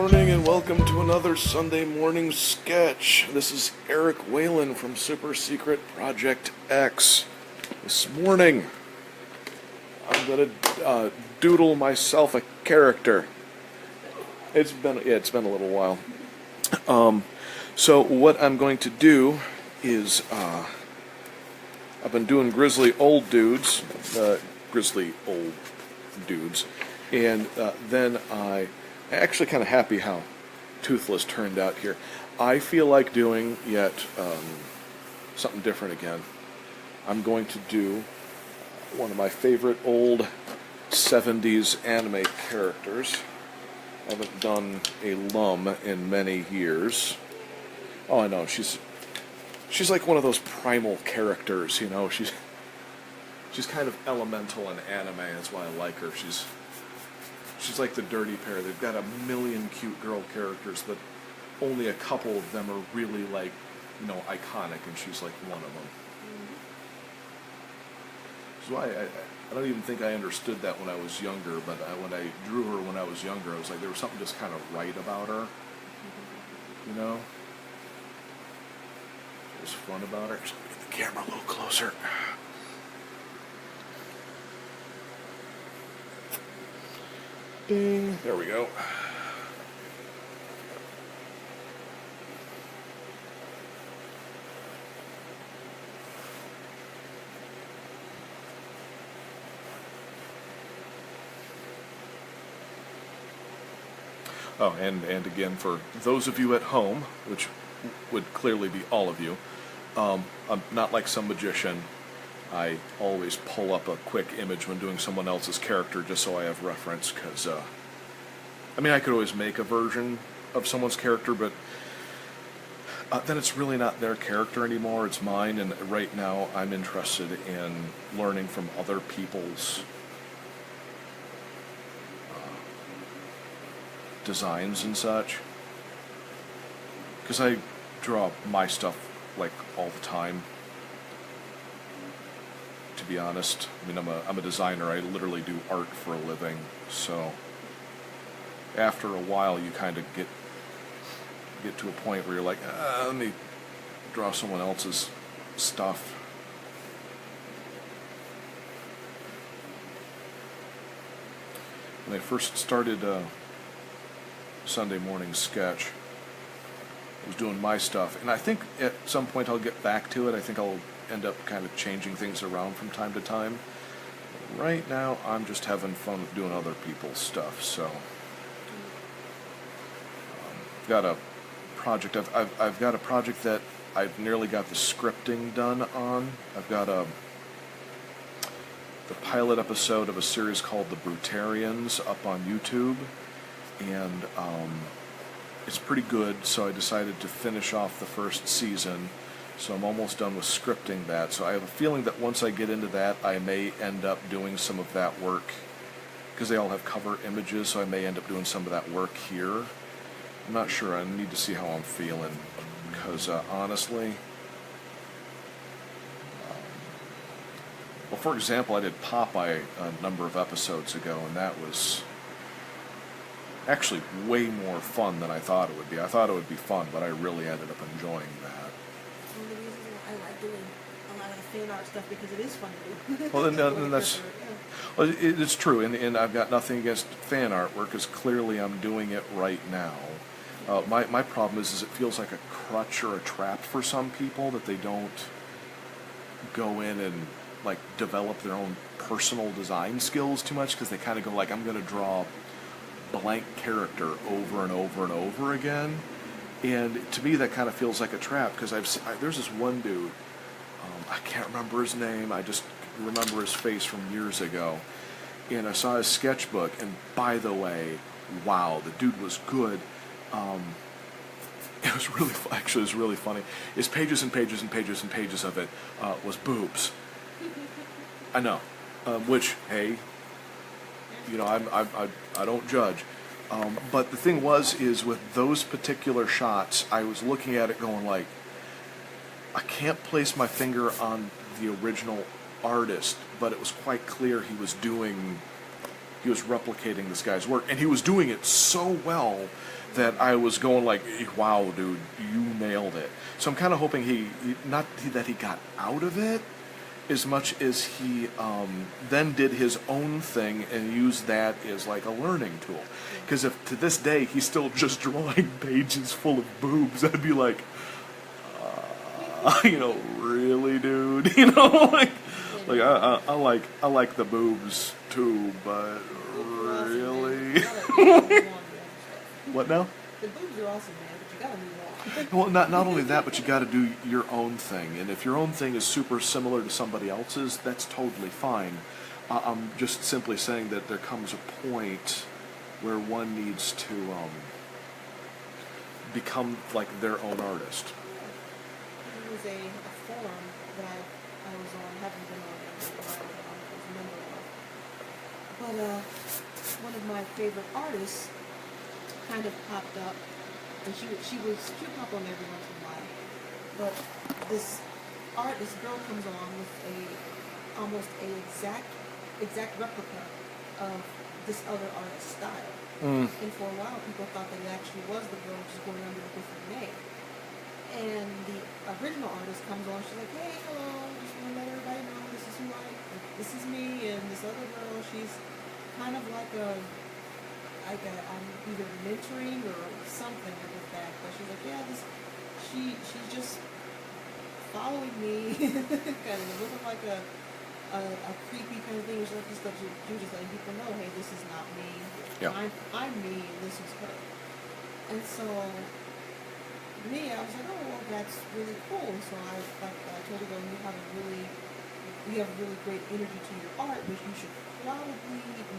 morning and welcome to another Sunday morning sketch. This is Eric Whalen from Super Secret Project X. This morning, I'm gonna doodle myself a character. It's been a little while. So what I'm going to do is I've been doing grizzly old dudes, and then I'm actually kind of happy how Toothless turned out here. I feel like doing yet something different again. I'm going to do one of my favorite old 70s anime characters. I haven't done a LUM in many years. Oh, I know, she's like one of those primal characters, you know. She's kind of elemental in anime. That's why I like her. She's like the Dirty Pair. They've got a million cute girl characters, but only a couple of them are really, like, you know, iconic, and she's like one of them. So I don't even think I understood that when I was younger, but when I drew her when I was younger, I was like, there was something just kind of right about her, you know? It was fun about her. Just get the camera a little closer. Ding. There we go. Oh, and again, for those of you at home, which would clearly be all of you, I'm not like some magician. I always pull up a quick image when doing someone else's character just so I have reference, because, I mean, I could always make a version of someone's character, but then it's really not their character anymore, it's mine, and right now I'm interested in learning from other people's designs and such, because I draw my stuff, like, all the time. To be honest, I mean, I'm a designer. I literally do art for a living. So after a while, you kind of get to a point where you're like, let me draw someone else's stuff. When I first started Sunday morning sketch, I was doing my stuff, and I think at some point I'll get back to it. I think I'll end up kind of changing things around from time to time. Right now, I'm just having fun with doing other people's stuff. So, got a project. I've got a project that I've nearly got the scripting done on. I've got the pilot episode of a series called The Brutarians up on YouTube, and it's pretty good. So I decided to finish off the first season. So I'm almost done with scripting that. So I have a feeling that once I get into that, I may end up doing some of that work, because they all have cover images, so I may end up doing some of that work here. I'm not sure. I need to see how I'm feeling, because honestly, well, for example, I did Popeye a number of episodes ago, and that was actually way more fun than I thought it would be. I thought it would be fun, but I really ended up enjoying that. One of the reasons I like doing a lot of the fan art stuff, because it is fun to do. Well, then that's, well, it's true, and I've got nothing against fan artwork, because clearly I'm doing it right now. My problem is it feels like a crutch or a trap for some people, that they don't go in and, like, develop their own personal design skills too much, because they kind of go like, I'm going to draw blank character over and over and over again. And to me, that kind of feels like a trap, because there's this one dude, I can't remember his name, I just remember his face from years ago, and I saw his sketchbook, and by the way, wow, the dude was good. It was really, actually, it was really funny. His pages and pages and pages and pages of it was boobs. I know, which, hey, you know, I don't judge. But the thing is with those particular shots, I was looking at it going like, I can't place my finger on the original artist, but it was quite clear he was replicating this guy's work, and he was doing it so well that I was going like, wow, dude, you nailed it. So I'm kind of hoping not that he got out of it as much as he then did his own thing and used that as like a learning tool. Because if to this day he's still just drawing pages full of boobs, I'd be like, really, dude, I like the boobs too, but really, what now? The boobs are awesome, man, but you gotta move on. Well, not only that, but you got to do your own thing, and if your own thing is super similar to somebody else's, that's totally fine. I'm just simply saying that there comes a point where one needs to become like their own artist. There was a forum that I was on, haven't been on it in a while, but I was a member of. But one of my favorite artists kind of popped up, and she would pop on every once in a while. But this girl comes on with almost a exact replica of this other artist's style. And for a while, people thought that it actually was the girl just going under a different name. And the original artist comes on, she's like, hey, hello, just want to let everybody know this is this is me, and this other girl, she's kind of like I'm either mentoring or something of the fact, but she's like, yeah, she's just following me, kind of, it wasn't like a creepy kind of thing. It's like just that you're just letting people know, hey, this is not me. Yeah. I'm me, and this is her. And so me, I was like, oh, well, that's really cool. And so I told her, you have really great energy to your art, but you should probably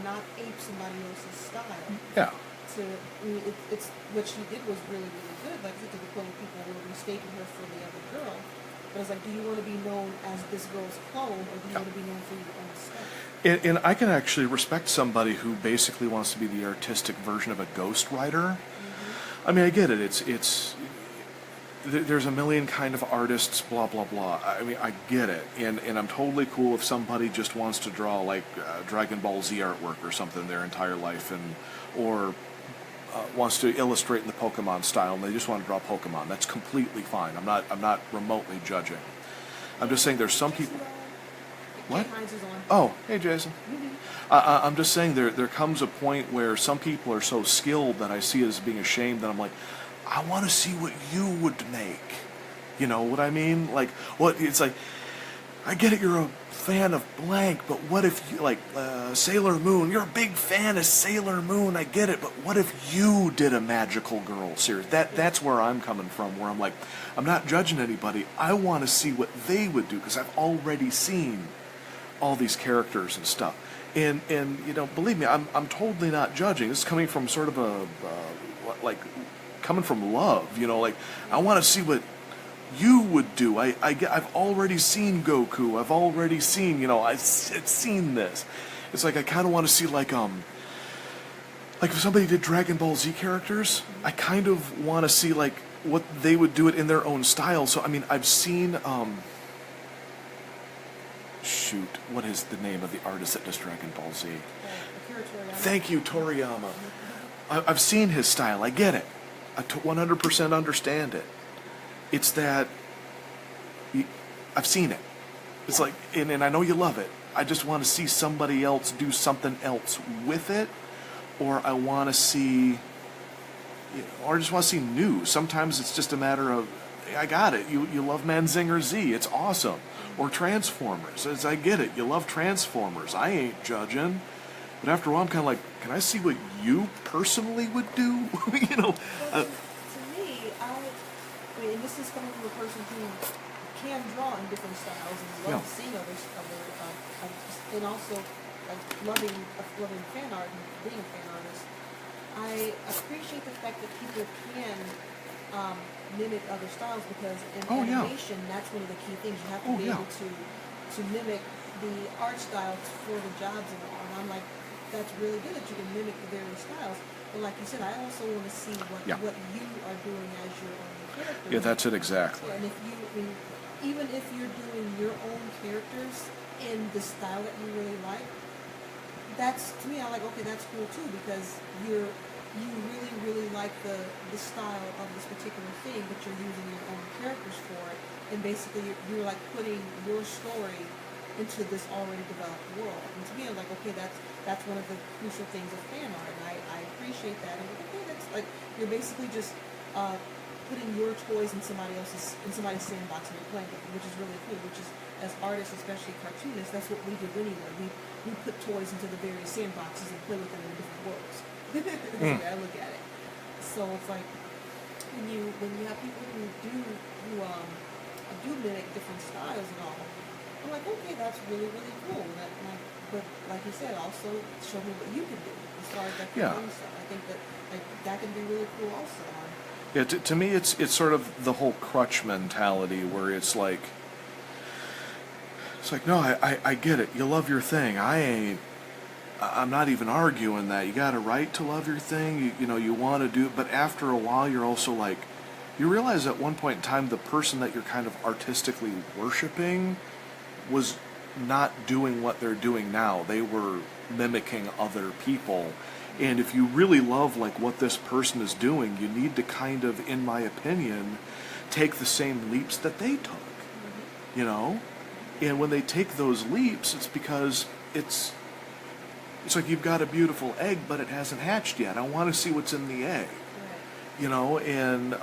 not ape somebody else's style. Yeah. It's what she did was really, really good. Like, to the point where people were mistaking her for the other girl. But I was like, do you want to be known as this girl's clone, or do you want to be known for your own stuff? And I can actually respect somebody who basically wants to be the artistic version of a ghostwriter. Mm-hmm. I mean, I get it. There's a million kind of artists, blah, blah, blah. I mean, I get it. And I'm totally cool if somebody just wants to draw, like, Dragon Ball Z artwork or something their entire life, or wants to illustrate in the Pokemon style, and they just want to draw Pokemon. That's completely fine. I'm not remotely judging. I'm just saying there's some people... What? Oh, hey, Jason. Mm-hmm. I'm just saying there comes a point where some people are so skilled that I see it as being ashamed that I'm like, I want to see what you would make. You know what I mean? Like, what? It's like, I get it, you're a fan of blank, but what if you, like, Sailor Moon, you're a big fan of Sailor Moon, I get it, but what if you did a magical girl series? That's where I'm coming from, where I'm like, I'm not judging anybody, I want to see what they would do, because I've already seen all these characters and stuff. And believe me, I'm totally not judging. This is coming from sort of coming from love, like, I want to see what you would do. I've already seen Goku. I've already seen, I've seen this. It's like I kind of want to see, like if somebody did Dragon Ball Z characters, I kind of want to see, like, what they would do it in their own style. So, I mean, I've seen, shoot, what is the name of the artist that does Dragon Ball Z? Thank you, Toriyama. I've seen his style. I get it. I 100% understand it. It's that I've seen it. It's like, and I know you love it. I just want to see somebody else do something else with it, or I want to see, or I just want to see new. Sometimes it's just a matter of, I got it. You love Manzinger Z. It's awesome. Or Transformers. I get it. You love Transformers. I ain't judging. But after a while, I'm kind of like, can I see what you personally would do? To me, and this is coming from a person who can draw in different styles and loves seeing others, and also loving fan art and being a fan artist. I appreciate the fact that people can mimic other styles, because in animation, that's one of the key things. You have to be able to mimic the art styles for the jobs and all. And I'm like, that's really good that you can mimic the various styles. But like you said, I also want to see what you are doing as your own character. Yeah, that's it exactly. And even if you're doing your own characters in the style that you really like, that's, to me, I'm like, okay, that's cool too, because you really, really like like the style of this particular thing, but you're using your own characters for it, and basically you're like putting your story into this already developed world. And to me, I'm like, okay, that's one of the crucial things of fan art, and I appreciate that. And okay, that's like you're basically just putting your toys in somebody's sandbox and you're playing with them, which is really cool. Which is, as artists, especially cartoonists, that's what we do anyway. We put toys into the various sandboxes and play with them in different worlds. That's the way I look at it. So it's like when you have people who do mimic different styles and all, I'm like, okay, that's really, really cool. But like you said, also show me what you can do as far as that Yeah. cartoon stuff. I think that can be really cool also. Yeah, to me, it's sort of the whole crutch mentality where it's like, no, I get it. You love your thing. I'm not even arguing that. You got a right to love your thing. You know, you want to do it, but after a while, you're also like, you realize at one point in time, the person that you're kind of artistically worshiping was not doing what they're doing now. They were mimicking other people. And if you really love like what this person is doing, you need to kind of, in my opinion, take the same leaps that they took. You know? And when they take those leaps, it's because it's like you've got a beautiful egg, but it hasn't hatched yet. I want to see what's in the egg. You know, and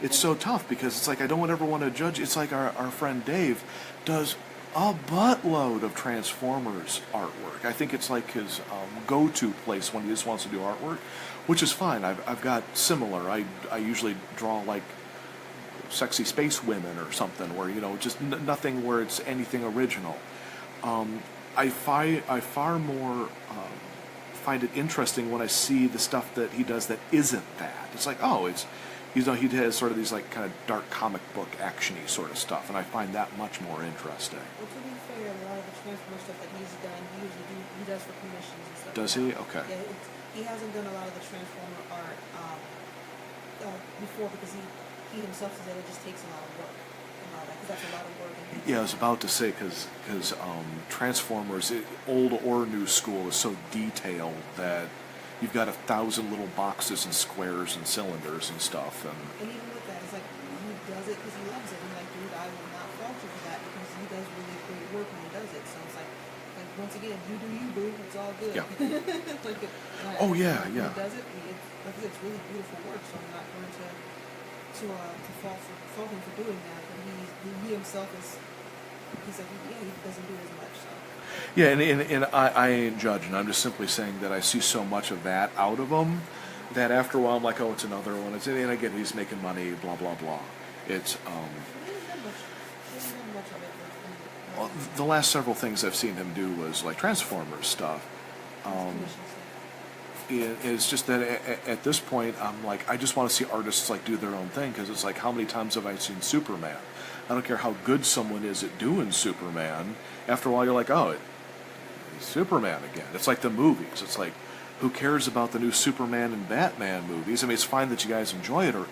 it's so tough because it's like I don't ever want to judge. It's like our friend Dave does a buttload of Transformers artwork. I think it's like his go-to place when he just wants to do artwork, which is fine. I've got similar. I usually draw like sexy space women or something where, you know, just nothing where it's anything original. I far more find it interesting when I see the stuff that he does that isn't that. It's like, oh, it's, you know, he has sort of these like kind of dark comic book actiony sort of stuff, and I find that much more interesting. Well, to be fair, a lot of the Transformer stuff that he's done, he does for commissions and stuff. Does he? Okay. Yeah, he hasn't done a lot of the Transformer art before because he himself says that it just takes a lot of work and all that, because that's a lot of work. Yeah, I was about to say, because Transformers, old or new school, is so detailed that you've got 1,000 little boxes and squares and cylinders and stuff. And even with that, it's like he does it because he loves it. I'm like, dude, I will not fault you for that because he does really great work when he does it. So it's like once again, you do you, boo. It's all good. Yeah. Oh yeah. He does it. It's really beautiful work. So I'm not going to fault him for doing that. But he himself he's like, yeah, he doesn't do as much. So. yeah, and I ain't judging. I'm just simply saying that I see so much of that out of him that after a while I'm like, oh, it's another one. And I get he's making money, blah blah blah. It's He hasn't done much of it. well, the last several things I've seen him do was like Transformers stuff. It's just that at this point I'm like, I just want to see artists like do their own thing, because it's like, how many times have I seen Superman? I don't care how good someone is at doing Superman. After a while, you're like, oh, he's Superman again. It's like the movies. It's like, who cares about the new Superman and Batman movies? I mean, it's fine that you guys enjoy it or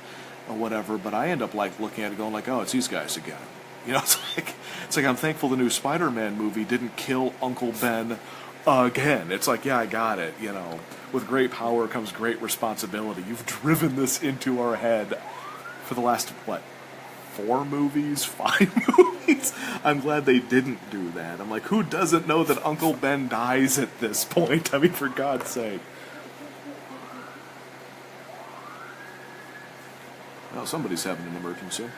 whatever, but I end up like looking at it going like, oh, it's these guys again. You know, it's like I'm thankful the new Spider-Man movie didn't kill Uncle Ben again. It's like, yeah, I got it. You know, with great power comes great responsibility. You've driven this into our head for the last, 4 movies, 5 movies. I'm glad they didn't do that. I'm like, who doesn't know that Uncle Ben dies at this point? I mean, for God's sake. Well, somebody's having an emergency.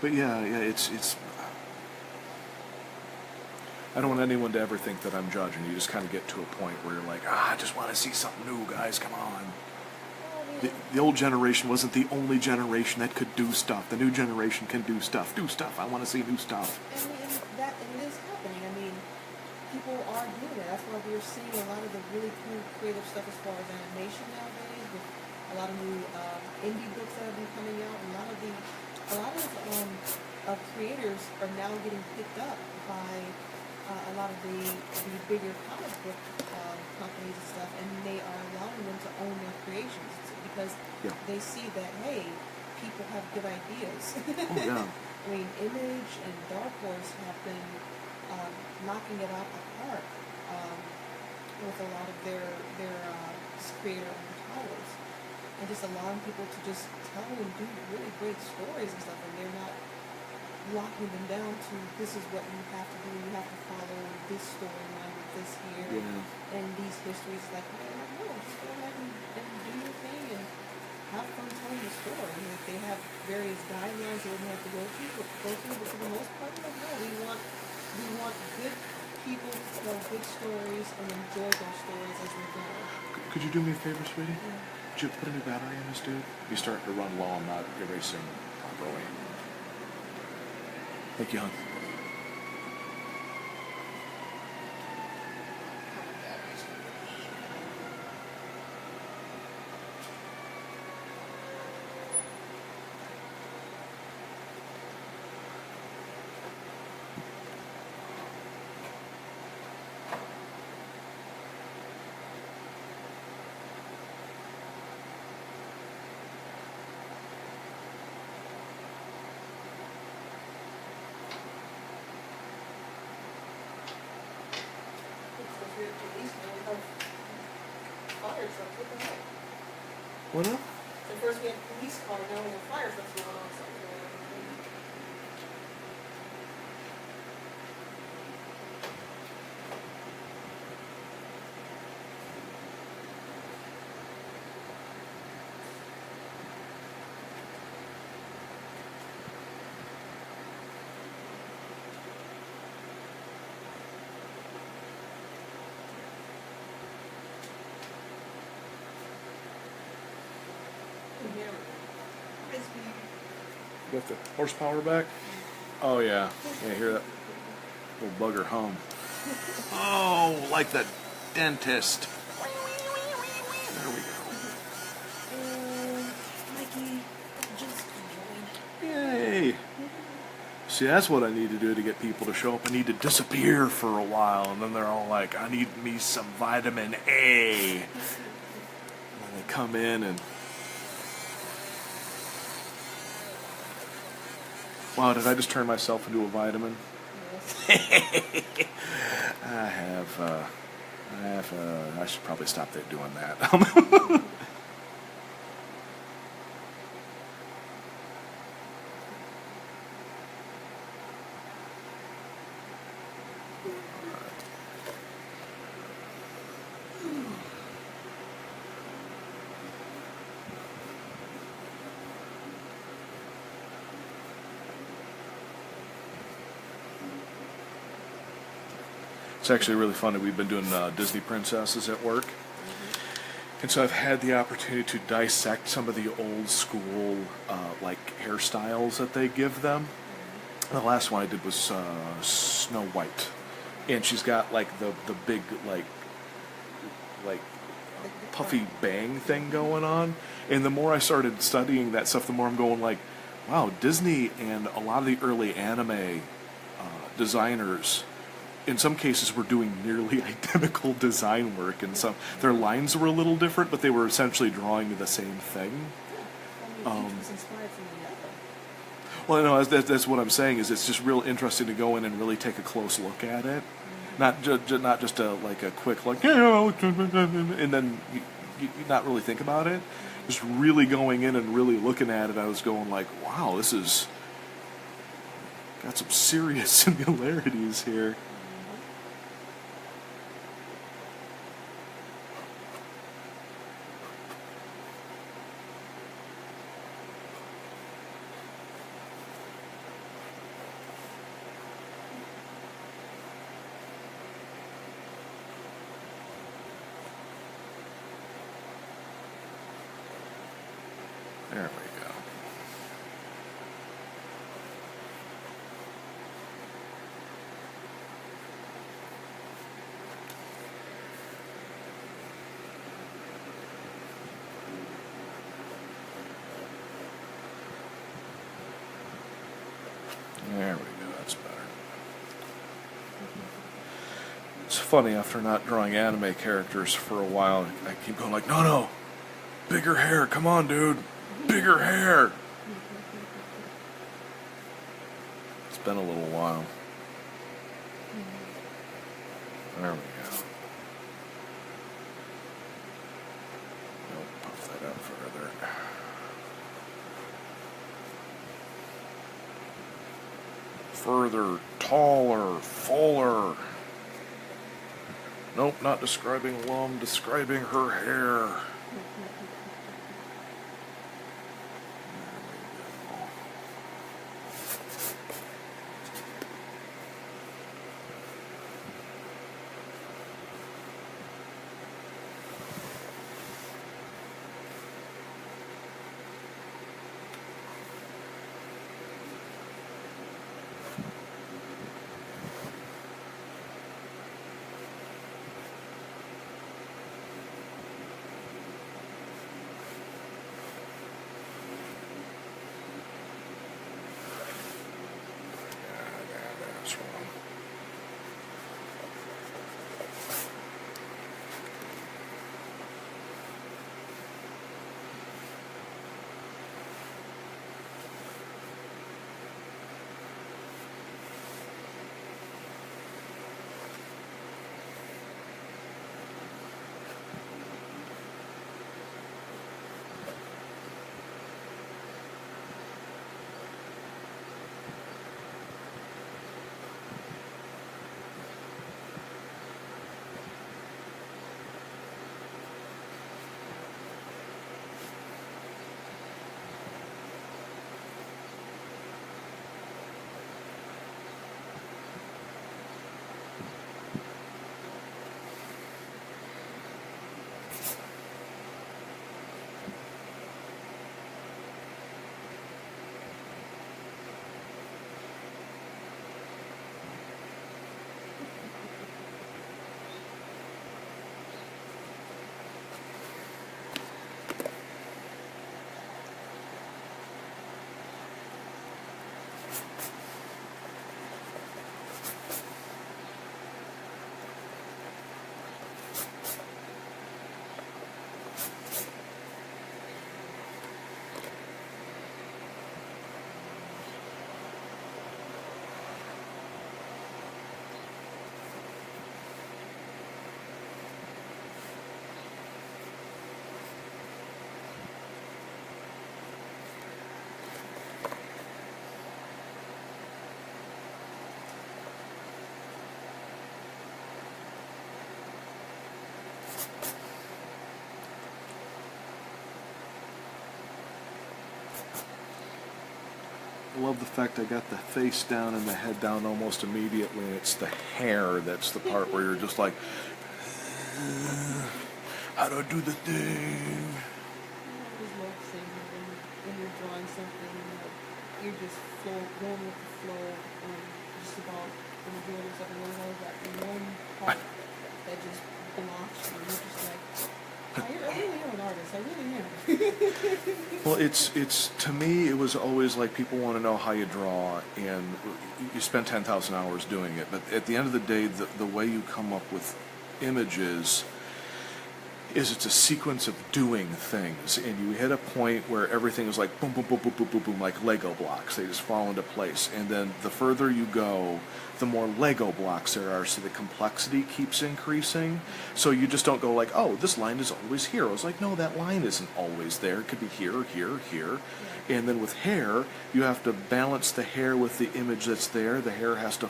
But yeah, it's. I don't want anyone to ever think that I'm judging. You just kind of get to a point where you're like, I just want to see something new, guys. Come on. The old generation wasn't the only generation that could do stuff. The new generation can do stuff. Do stuff. I want to see new stuff. And it is happening. I mean, people are doing it. That's why we're seeing a lot of the really cool creative stuff as far as animation nowadays, with a lot of new indie books that have been coming out. A lot of creators are now getting picked up by a lot of the bigger comic book companies and stuff, and they are allowing them to own their creations. because Yeah. they see that, hey, people have good ideas. Oh yeah. I mean, Image and Dark Horse have been knocking it out of the park with a lot of their creator-owned titles, and just allowing people to just tell and do really great stories and stuff, and they're not locking them down to this is what you have to do. You have to follow this storyline with this here and these histories. Like, no, just go ahead and do your thing and have fun telling the story. I mean, if they have various guidelines that we have to go through, but for the most part, like, no, we want good people to tell good stories and enjoy those stories as we go. Could you do me a favor, sweetie? Yeah. Could you put a new battery in this dude? He's starting to run low. I'm not erasing properly. Thank you, hon. What up? So first we had police car, now we have fire trucks going on. You got the horsepower back? Oh yeah. Yeah, hear that little bugger hum. Oh, like the dentist. There we go. Mikey just joined. Yay. See, that's what I need to do to get people to show up. I need to disappear for a while, and then they're all like, I need me some vitamin A. And then they come in and... Wow, did I just turn myself into a vitamin? Yes. I should probably stop doing that. It's actually really funny. We've been doing Disney princesses at work. And so I've had the opportunity to dissect some of the old school like hairstyles that they give them. And the last one I did was Snow White. And she's got like the big like puffy bang thing going on. And the more I started studying that stuff, the more I'm going like, wow, Disney and a lot of the early anime designers in some cases were doing nearly identical design work, and some their lines were a little different, but they were essentially drawing the same thing. Each was inspired from the other. Well, no, that's what I'm saying. Is it's just real interesting to go in and really take a close look at it, not just like a quick like, and then you not really think about it. Just really going in and really looking at it, I was going like, wow, this is got some serious similarities here. There we go. There we go, that's better. It's funny, after not drawing anime characters for a while, I keep going like, no, Bigger hair, come on, dude. Bigger hair. It's been a little while. There we go. Nope, puff that out further. Further, taller, fuller. Nope, not describing LUM, describing her hair. That's wrong. I love the fact I got the face down and the head down almost immediately. It's the hair that's the part where you're just like, how do I do the thing? I just love seeing when you're drawing something, you're just going with the flow, just about when you're doing something, there's that one part that just blocks you, and you're just like, I really am an artist, I really am. Well, it's to me, it was always like people want to know how you draw, and you spend 10,000 hours doing it, but at the end of the day, the way you come up with images is it's a sequence of doing things, and you hit a point where everything is like boom, boom, boom, boom, boom, boom, boom, like Lego blocks. They just fall into place, and then the further you go, the more Lego blocks there are, so the complexity keeps increasing. So you just don't go like, oh, this line is always here. I was like, no, that line isn't always there. It could be here, here, here. And then with hair, you have to balance the hair with the image that's there. The hair has to,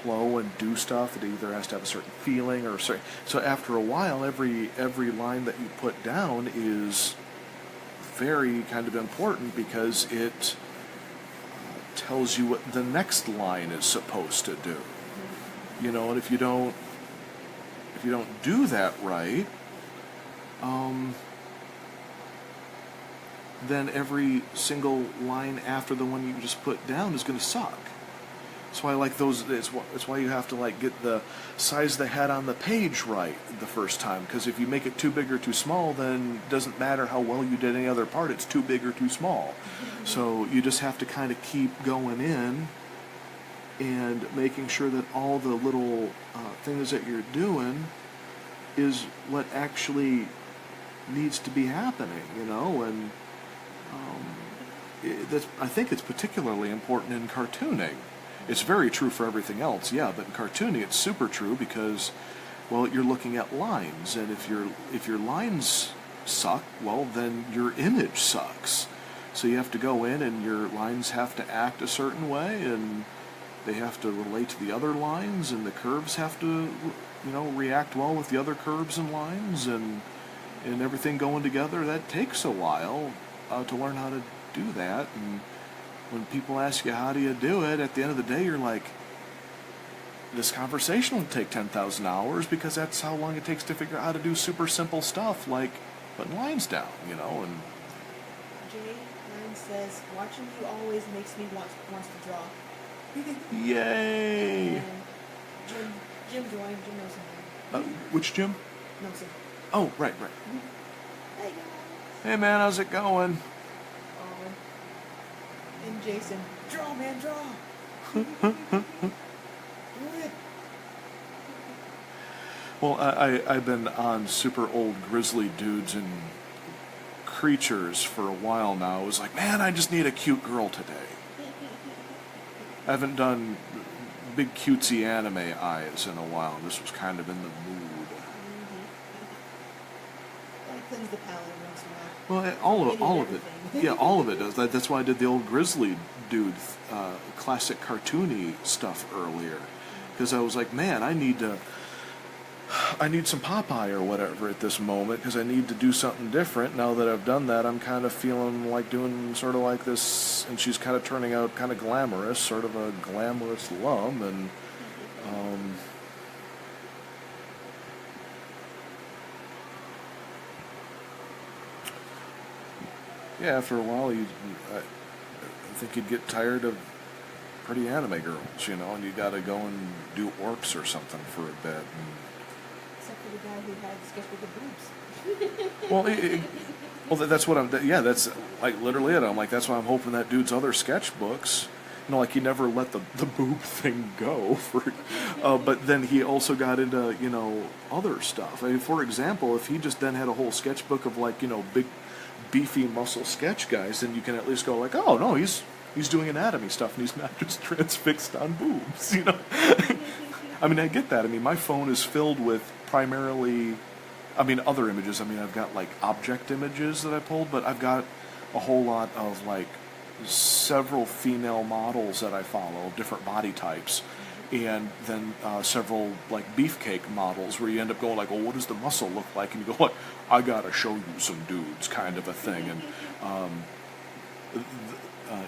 flow and do stuff. It either has to have a certain feeling or certain. So after a while, every line that you put down is very kind of important because it tells you what the next line is supposed to do. And if you don't do that right, then every single line after the one you just put down is going to suck. That's why I like those. It's why you have to get the size of the head on the page right the first time. Because if you make it too big or too small, then it doesn't matter how well you did any other part. It's too big or too small. So you just have to kind of keep going in and making sure that all the little things that you're doing is what actually needs to be happening, and I think it's particularly important in cartooning. It's very true for everything else, yeah, but in cartooning it's super true because, well, you're looking at lines, and if your lines suck, well, then your image sucks. So you have to go in, and your lines have to act a certain way, and they have to relate to the other lines, and the curves have to, react well with the other curves and lines, and everything going together. That takes a while to learn how to do that. And when people ask you how do you do it, at the end of the day, you're like, this conversation will take 10,000 hours because that's how long it takes to figure out how to do super simple stuff like putting lines down, and Jay Line says, watching you always makes me wants to draw. Yay! And Jim joined. Jim knows him. Which Jim? Knows him. Oh, right. Hey guys. Hey man, how's it going? And Jason, draw man, draw. Do it. Well, I've been on super old grizzly dudes and creatures for a while now. I was like, man, I just need a cute girl today. I haven't done big cutesy anime eyes in a while. This was kind of in the mood. Like cleanse the palate once in a while. Well, all of it. Yeah, all of it does. That's why I did the old grizzly dude classic cartoony stuff earlier. Because I was like, man, I need some Popeye or whatever at this moment because I need to do something different. Now that I've done that, I'm kind of feeling like doing sort of like this, and she's kind of turning out kind of glamorous, sort of a glamorous LUM, and yeah, after a while, I think you'd get tired of pretty anime girls, and you got to go and do orcs or something for a bit. Except for the guy who had the sketchbook of boobs. Well, that's what that's like literally it. I'm like, that's why I'm hoping that dude's other sketchbooks, like he never let the boob thing go for, but then he also got into, other stuff. I mean, for example, if he just then had a whole sketchbook of like, big, beefy muscle sketch guys, then you can at least go like, oh no, he's doing anatomy stuff and he's not just transfixed on boobs, I mean, I get that. I mean, my phone is filled with primarily, other images. I've got like object images that I pulled, but I've got a whole lot of like several female models that I follow, different body types, and then several like beefcake models where you end up going like, oh, what does the muscle look like? And you go like, I gotta show you some dudes, kind of a thing. And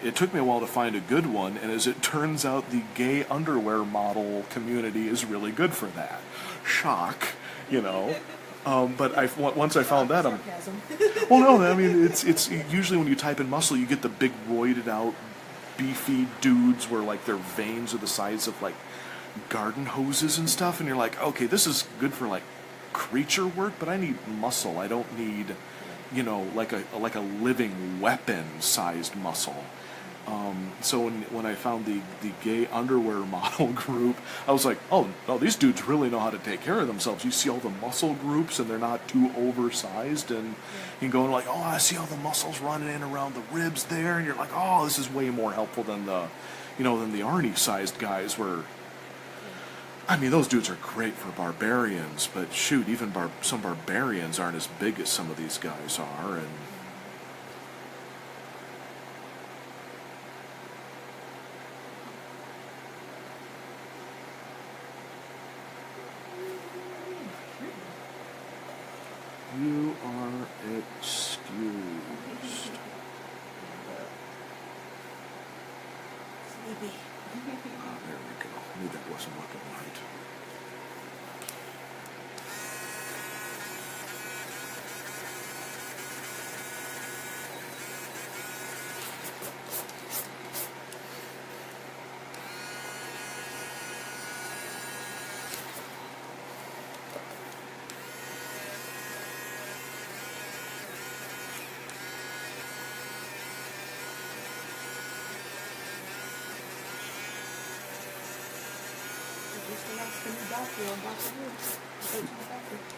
it took me a while to find a good one, and as it turns out, the gay underwear model community is really good for that. Shock, But once I found that, well, no, it's usually when you type in muscle, you get the big roided out, beefy dudes where like their veins are the size of like garden hoses and stuff, and you're like, okay, this is good for like creature work, but I need muscle. I don't need, like a living weapon-sized muscle. So when I found the gay underwear model group, I was like, oh, no, these dudes really know how to take care of themselves. You see all the muscle groups, and they're not too oversized, and you can go like, oh, I see all the muscles running in around the ribs there, and you're like, oh, this is way more helpful than the Arnie-sized guys were. Those dudes are great for barbarians, but shoot, even some barbarians aren't as big as some of these guys are, and you are excused. Sleepy. There we go. I knew that wasn't looking right.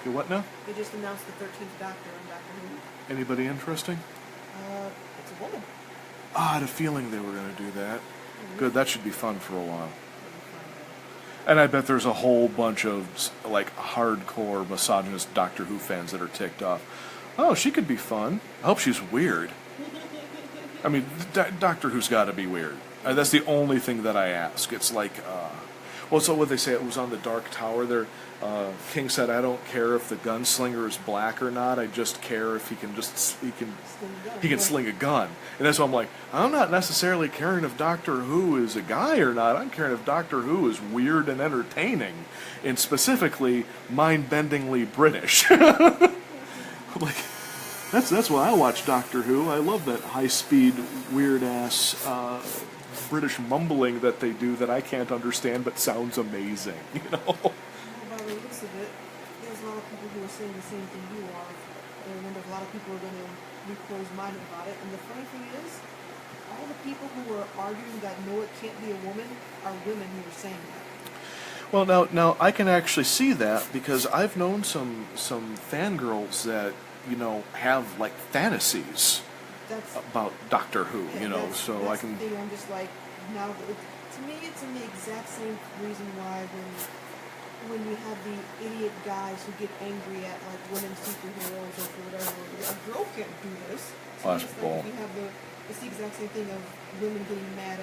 Okay, what now? They just announced the 13th Doctor on Doctor Who. Anybody interesting? It's a woman. I had a feeling they were going to do that. Good, that should be fun for a while. Maybe find out. And I bet there's a whole bunch of, like, hardcore misogynist Doctor Who fans that are ticked off. Oh, she could be fun. I hope she's weird. I mean, Doctor Who's got to be weird. That's the only thing that I ask. It's like, well, so what they say, it was on the Dark Tower there. King said, I don't care if the gunslinger is black or not. I just care if he can sling a gun. And that's why I'm like, I'm not necessarily caring if Doctor Who is a guy or not. I'm caring if Doctor Who is weird and entertaining, and specifically mind-bendingly British. Like, that's why I watch Doctor Who. I love that high-speed, weird-ass British mumbling that they do that I can't understand but sounds amazing, you know? Well, by the looks of it, there's a lot of people who are saying the same thing you are. And I wonder if a lot of people are going to be closed-minded about it. And the funny thing is, all the people who are arguing that no, it can't be a woman, are women who are saying that. Well, now I can actually see that because I've known some fangirls that, you know, have, like, fantasies about Doctor Who, you know, so I can... That's the thing, I'm just like, now, to me, it's in the exact same reason why when you have the idiot guys who get angry at, like, women superheroes or whatever, a girl can't do this. Oh, that's bull. It's the exact same thing of women getting mad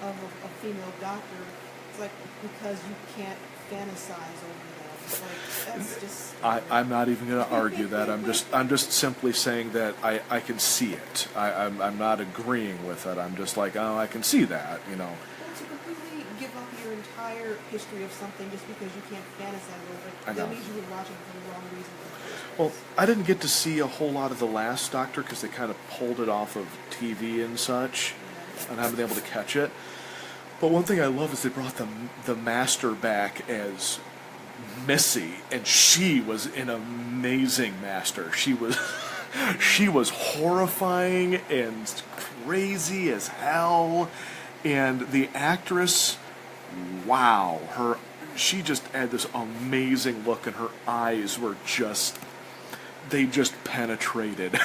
of a female doctor. It's like, because you can't fantasize over them. It's like, that's just... I'm not even going to argue that. I'm just simply saying that I can see it. I'm not agreeing with it. I'm just like, oh, I can see that, you know. Well, to completely give up your entire history of something just because you can't fantasize over it, that means you were watching for the wrong reason. Well, I didn't get to see a whole lot of the last Doctor because they kind of pulled it off of TV and such, and I haven't been able to catch it. But one thing I love is they brought the Master back as Missy, and she was an amazing Master. She was horrifying and crazy as hell, and the actress, wow, she just had this amazing look, and her eyes were they just penetrated.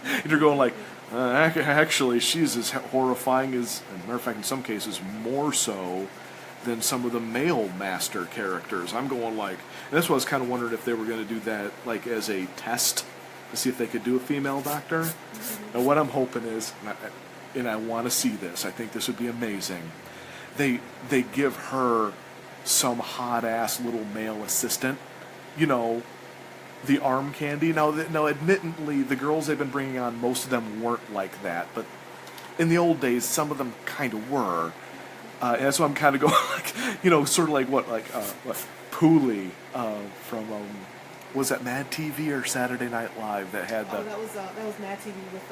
And you're going like, actually, she's as horrifying as a matter of fact, in some cases, more so than some of the male Master characters. I'm going like, and that's why I was kind of wondering if they were going to do that like as a test to see if they could do a female Doctor. Mm-hmm. And what I'm hoping is, and I want to see this, I think this would be amazing, they give her some hot-ass little male assistant, you know, the arm candy. Now, admittedly, the girls they've been bringing on, most of them weren't like that, but in the old days, some of them kind of were. And that's why I'm kind of going, like, you know, sort of like what Pooley from, was that Mad TV or Saturday Night Live that had the... Oh, that was Mad TV with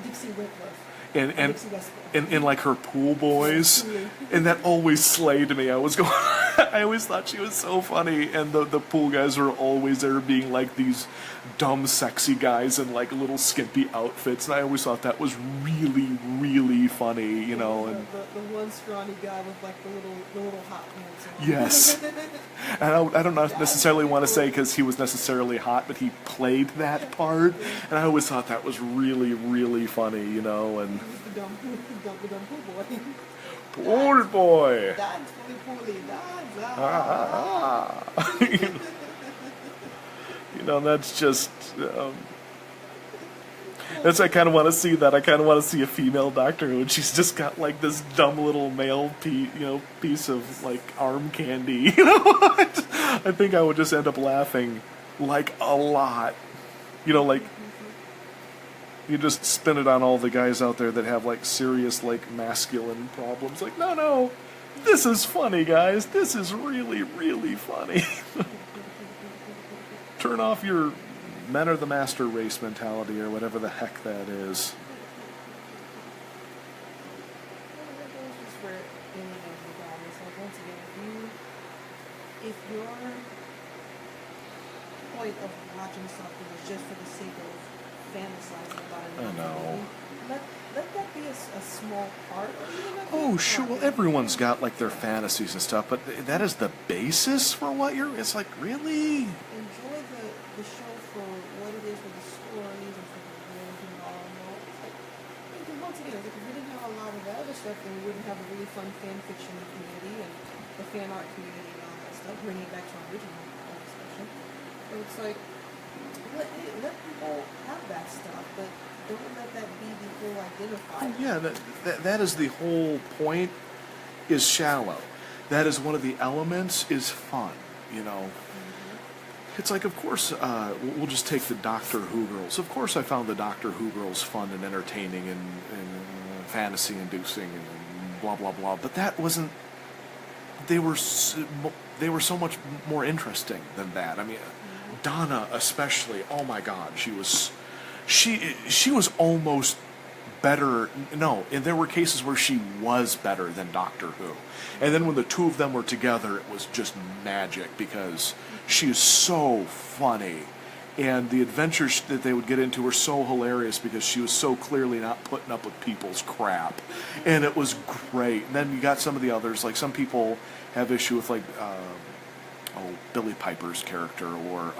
Dixie Whitworth. And like her pool boys, and that always slayed me. I always thought she was so funny, and the pool guys were always there being like these dumb, sexy guys in like little skimpy outfits, and I always thought that was really, really funny, you know. And the one scrawny guy with like the little hot pants on. Yes, and I don't necessarily want to say because he was necessarily hot, but he played that part, and I always thought that was really, really funny, you know. And the dumb pool boy. Pool boy. That's fully You know, that's just. That's I kind of want to see that. I kind of want to see a female Doctor Who, and she's just got like this dumb little male piece of like arm candy. You know, I think I would just end up laughing like a lot. You know, like you just spin it on all the guys out there that have like serious like masculine problems. Like, no, this is funny, guys. This is really, really funny. Turn off your men are the master race mentality or whatever the heck that is. If your point of watching something is just for the sake of fantasizing about it, I know. Let that be a small part. Oh, sure. Well, everyone's got like their fantasies and stuff, but that is the basis for what you're. It's like, really? And once again, like, if we didn't have a lot of the other stuff, then we wouldn't have a really fun fan fiction community and the fan art community and all that stuff. Bringing it back to our original discussion. So it's like, let people have that stuff, but don't let that be the whole identifier. Oh, yeah, that is the whole point, is shallow. That is one of the elements, is fun, you know. It's like, of course, we'll just take the Doctor Who girls. Of course I found the Doctor Who girls fun and entertaining and fantasy-inducing and blah, blah, blah. But that wasn't... They were so much more interesting than that. I mean, Donna especially, oh my God, she was almost better. No, and there were cases where she was better than Doctor Who. And then when the two of them were together, it was just magic because she is so funny. And the adventures that they would get into were so hilarious because she was so clearly not putting up with people's crap. And it was great. And then you got some of the others, like some people have issue with like, Billy Piper's character or,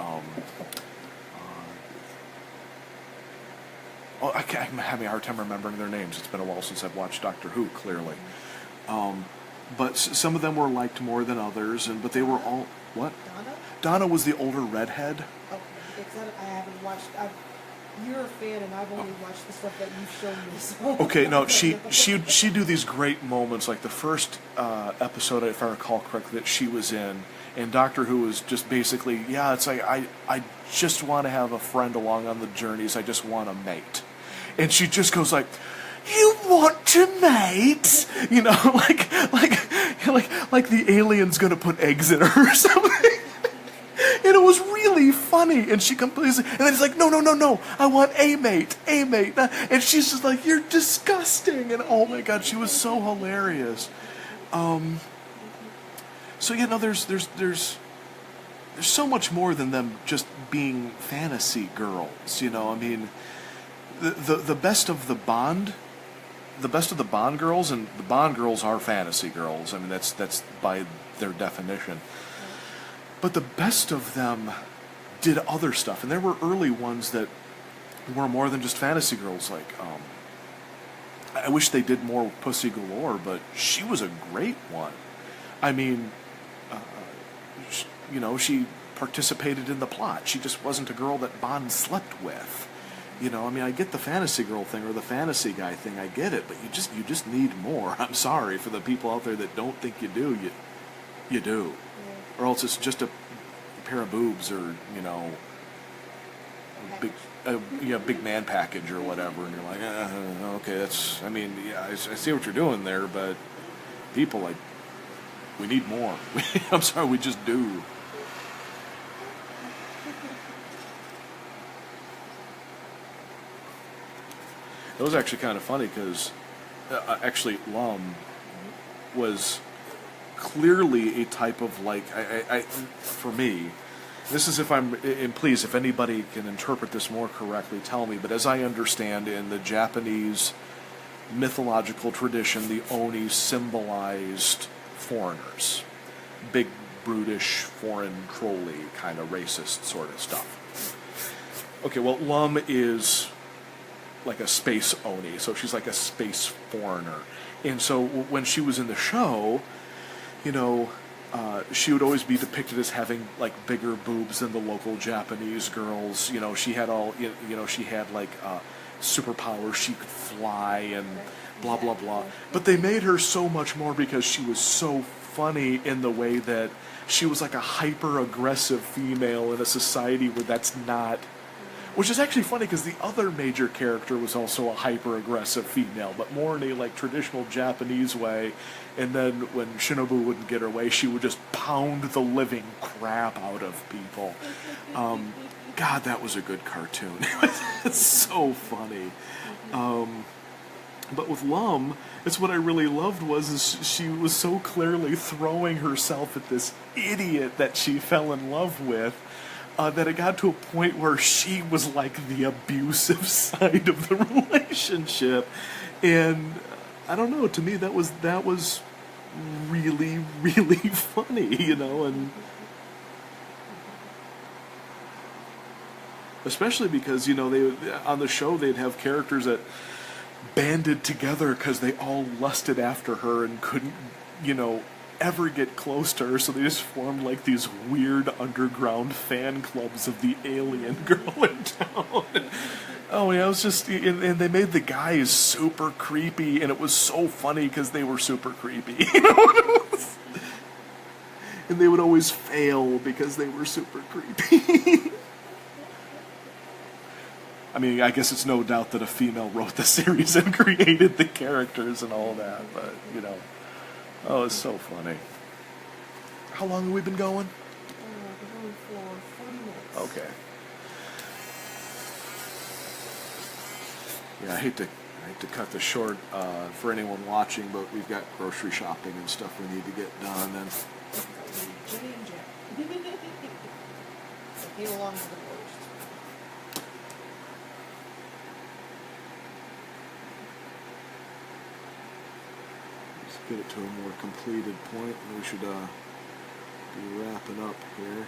I'm having a hard time remembering their names. It's been a while since I've watched Doctor Who, clearly. But some of them were liked more than others, but they were all... What? Donna? Donna was the older redhead. Okay, I haven't watched... You're a fan, and I've only watched the stuff that you've shown me. So. Okay, no, she'd do these great moments, like the first episode, if I recall correctly, that she was in, and Doctor Who was just basically, yeah, it's like, I just want to have a friend along on the journeys, I just want a mate. And she just goes like, you want to mate? You know, like the alien's gonna put eggs in her or something. And it was really funny, and she completely, and then he's like, no, I want a mate. And she's just like, you're disgusting, and oh my God, she was so hilarious. So you know, there's so much more than them just being fantasy girls, you know. I mean, the best of the Bond girls, and the Bond girls are fantasy girls. I mean, that's by their definition. But the best of them did other stuff, and there were early ones that were more than just fantasy girls. Like, I wish they did more Pussy Galore, but she was a great one. I mean, you know, she participated in the plot. She just wasn't a girl that Bond slept with. You know, I mean, I get the fantasy girl thing or the fantasy guy thing. I get it, but you just need more. I'm sorry for the people out there that don't think you do. You do. Or else it's just a pair of boobs, or you know, big man package or whatever, and you're like, okay, that's. I mean, yeah, I see what you're doing there, but people like, we need more. I'm sorry, we just do. It was actually kind of funny because actually LUM was clearly a type of, like, I for me, this is if I'm, and please, if anybody can interpret this more correctly, tell me, but as I understand, in the Japanese mythological tradition, the Oni symbolized foreigners. Big, brutish, foreign, trolly, kind of racist sort of stuff. Okay, well, LUM is like a space Oni, so she's like a space foreigner. And so when she was in the show, you know, she would always be depicted as having like bigger boobs than the local Japanese girls. You know, she had all, you know, she had like superpowers. She could fly and blah blah blah. But they made her so much more because she was so funny in the way that she was like a hyper aggressive female in a society where that's not. Which is actually funny because the other major character was also a hyper-aggressive female, but more in a like traditional Japanese way. And then when Shinobu wouldn't get her way, she would just pound the living crap out of people. God, that was a good cartoon. It's so funny. But with LUM, it's what I really loved was she was so clearly throwing herself at this idiot that she fell in love with. That it got to a point where she was like the abusive side of the relationship, and I don't know. To me, that was really, really funny, you know, and especially because, you know, they on the show they'd have characters that, banded together because they all lusted after her and couldn't, ever get close to her, so they just formed like these weird underground fan clubs of the alien girl in town. Oh yeah, it was just, and they made the guys super creepy, and it was so funny because they were super creepy. And they would always fail because they were super creepy. I mean, I guess it's no doubt that a female wrote the series and created the characters and all that, but, oh, it's so funny. How long have we been going? We're going for 40 minutes. Okay. Yeah, I hate to cut this short for anyone watching, but we've got grocery shopping and stuff we need to get done, and J&J. So came along with the worst. let's get it to a more completed point, and we should be wrapping up here.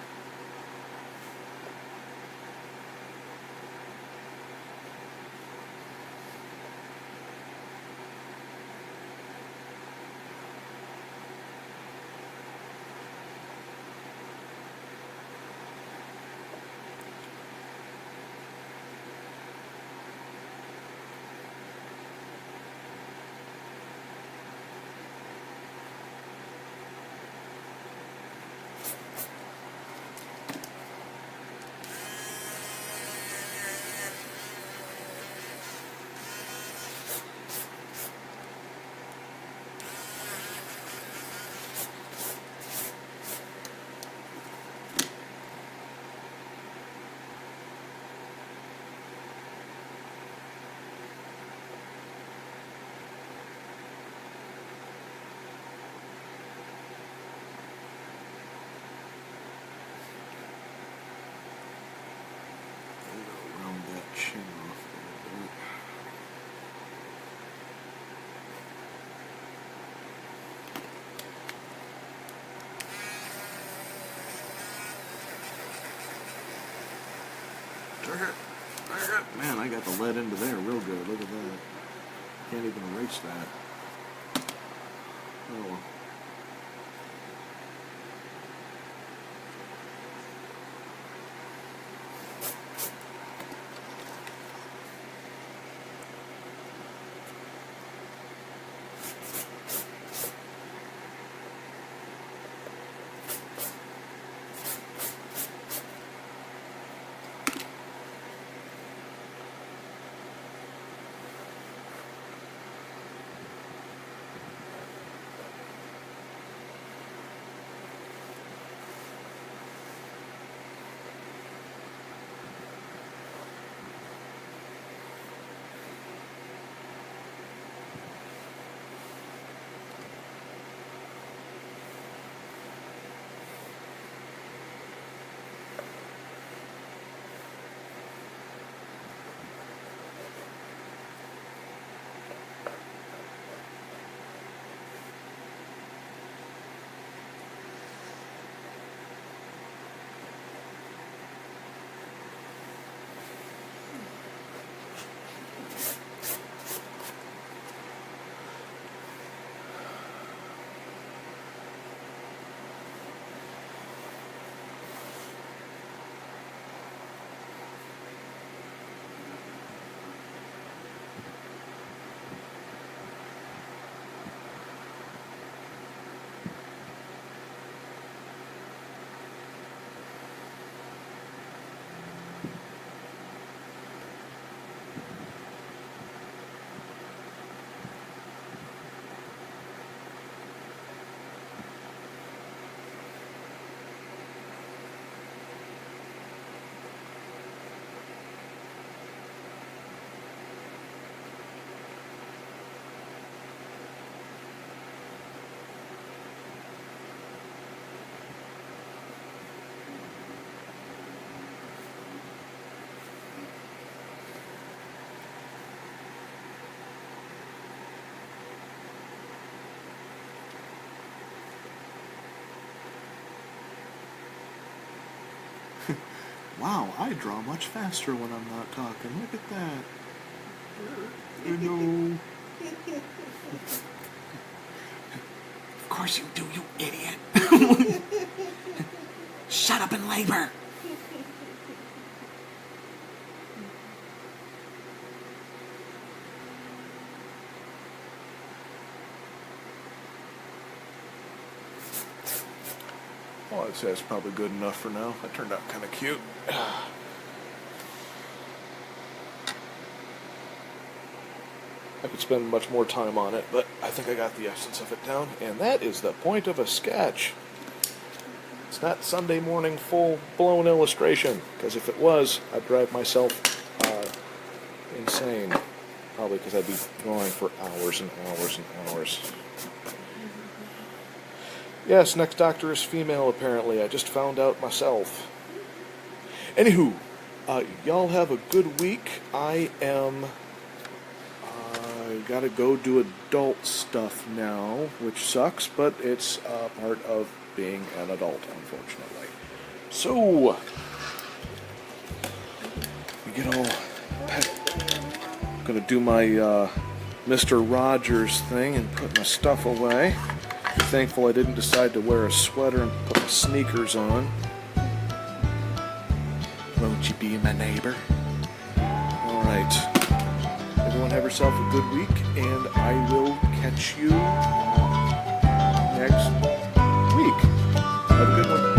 Round that chin off a little bit. Man, I got the lead into there real good. Look at that. Can't even erase that. Oh well. Wow, I draw much faster when I'm not talking. Look at that. I know. Of course you do, you idiot. Shut up and labor. Well, I'd say it's probably good enough for now. That turned out kind of cute. I could spend much more time on it, but I think I got the essence of it down, and that is the point of a sketch. It's not Sunday morning full-blown illustration, because if it was, I'd drive myself insane. Probably because I'd be drawing for hours and hours and hours. Yes, next doctor is female, apparently. I just found out myself. Anywho, y'all have a good week. I gotta go do adult stuff now, which sucks, but it's part of being an adult, unfortunately. So, we get all... I'm gonna do my Mr. Rogers thing and put my stuff away. I'm thankful I didn't decide to wear a sweater and put my sneakers on. Won't you be my neighbor? Alright. Everyone have yourself a good week, and I will catch you next week. Have a good one.